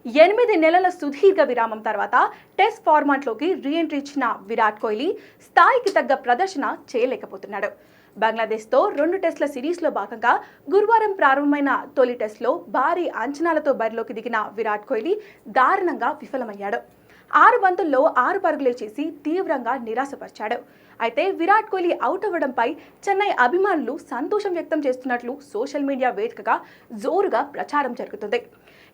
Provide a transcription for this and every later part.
8 నెలల సుదీర్ఘ విరామం తర్వాత టెస్ట్ ఫార్మాట్లోకి రీఎంట్రీ ఇచ్చిన విరాట్ కోహ్లీ స్థాయికి తగ్గ ప్రదర్శన చేయలేకపోతున్నాడు. బంగ్లాదేశ్తో 2 టెస్టుల సిరీస్లో భాగంగా గురువారం ప్రారంభమైన తొలి టెస్టులో భారీ అంచనాలతో బరిలోకి దిగిన విరాట్ కోహ్లీ దారుణంగా విఫలమయ్యాడు. 6 బంతుల్లో 6 పరుగులే చేసి తీవ్రంగా నిరాశపరిచాడు. అయితే విరాట్ కోహ్లీ అవుట్ అవ్వడంపై చెన్నై అభిమానులు సంతోషం వ్యక్తం చేస్తున్నట్లు సోషల్ మీడియా వేదికగా జోరుగా ప్రచారం జరుగుతుంది.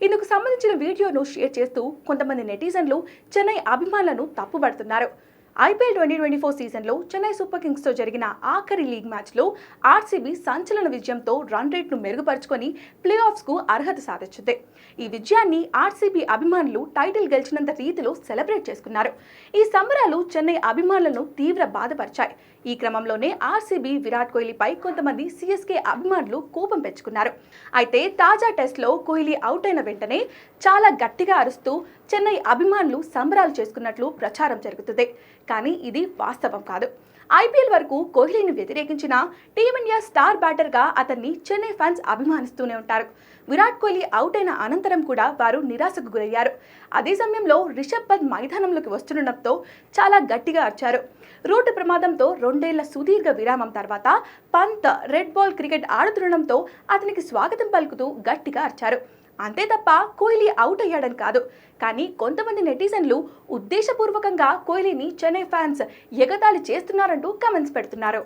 ఇందుకు సంబంధించిన వీడియోను షేర్ చేస్తూ కొంతమంది నెటిజన్లు చెన్నై అభిమానులను తప్పుపడుతున్నారు. ఐపీఎల్ 2024 సీజన్లో చెన్నై సూపర్ కింగ్స్తో జరిగిన ఆఖరి లీగ్ మ్యాచ్లో ఆర్సీబీ సంచలన విజయంతో రన్ రేట్ను మెరుగుపరుచుకొని ప్లే ఆఫ్స్కు అర్హత సాధించింది. ఈ విజయాన్ని ఆర్సీబీ అభిమానులు టైటిల్ గెలిచినంత రీతిలో సెలబ్రేట్ చేసుకున్నారు. ఈ సంబరాలు చెన్నై అభిమానులను తీవ్ర బాధపరిచాయి. ఈ క్రమంలోనే ఆర్సీబీ విరాట్ కోహ్లీపై కొంతమంది సీఎస్కే అభిమానులు కోపం పెంచుకున్నారు. అయితే తాజా టెస్ట్లో కోహ్లీ అవుట్ అయిన వెంటనే చాలా గట్టిగా అరుస్తూ చెన్నై అభిమానులు సంబరాలు చేసుకున్నట్లు ప్రచారం జరుగుతుంది. కానీ ఇది వాస్తవం కాదు. ఐపీఎల్ వరకు కోహ్లీని వ్యతిరేకించిన టీమిండియా స్టార్ బ్యాటర్గా అతన్ని చెన్నై ఫ్యాన్స్ అభిమానిస్తూనే ఉంటారు. విరాట్ కోహ్లీ అవుట్ అయిన అనంతరం కూడా వారు నిరాశకు గురయ్యారు. అదే సమయంలో రిషబ్ పంత్ మైదానంలోకి వస్తుండటంతో చాలా గట్టిగా అరిచారు. రోడ్డు ప్రమాదంతో 2 ఏళ్ల సుదీర్ఘ విరామం తర్వాత పంత్ రెడ్ బాల్ క్రికెట్ ఆడుతుండటంతో అతనికి స్వాగతం పలుకుతూ గట్టిగా అరిచారు. అంతే తప్ప కోహ్లీ అవుట్ అయ్యాడని కాదు. కానీ కొంతమంది నెటిజన్లు ఉద్దేశపూర్వకంగా కోహ్లీని చెన్నై ఫ్యాన్స్ ఎగతాళి చేస్తున్నారంటూ కామెంట్స్ పెడుతున్నారు.